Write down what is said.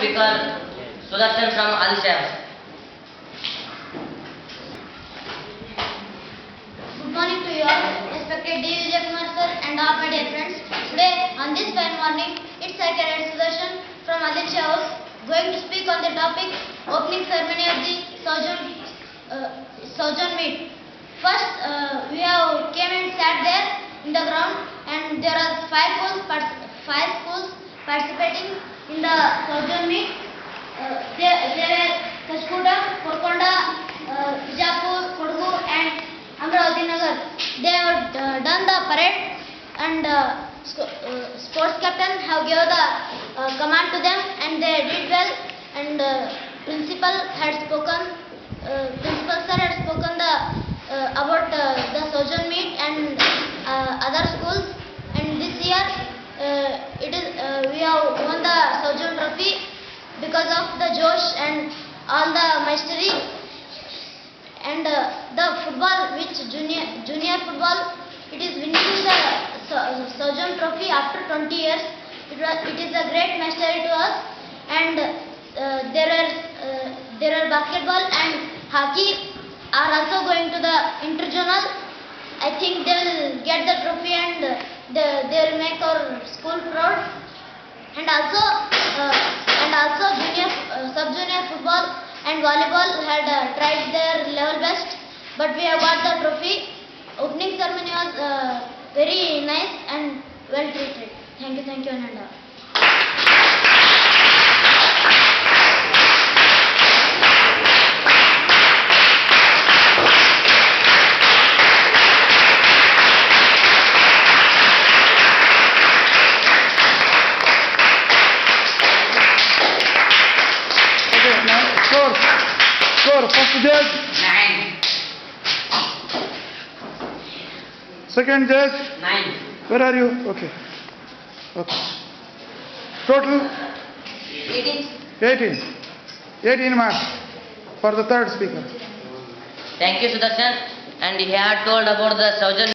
speaker Sudarshan from Alisha. Good morning to you all, respected D. Vijay Kumar sir and all my dear friends. Today, on this fine morning, it's I Cadet Sudarshan from Alisha House going to speak on the topic opening ceremony of the Sojourn meet. First, we have came and sat there in the ground, and there are five schools participating in the Sojourn meet. They were Kashkuda, Korkonda, Bijapur, Kodugu and Amravati Nagar. They have done the parade, and sports captain have given the command to them, and they did well. And principal sir had spoken about the Sojourn meet and other schools. And this year we have won the Sojourn trophy because of the Josh and all the mastery. And the football, which junior football, it is winning the Sojourn trophy after 20 years. It is a great mastery to us. And there are basketball and hockey are also going to the interzonal. I think they will get the trophy, and they will make our school proud. And also junior, sub-junior football and volleyball had tried their level best, but we have got the trophy. Opening ceremony was very nice and well treated. Thank you, Ananda. Score. First judge. 9. Second judge. 9. Where are you? Okay. Total 18. 18 marks for the third speaker. Thank you, Sudarshan. And he had told about the Sojourn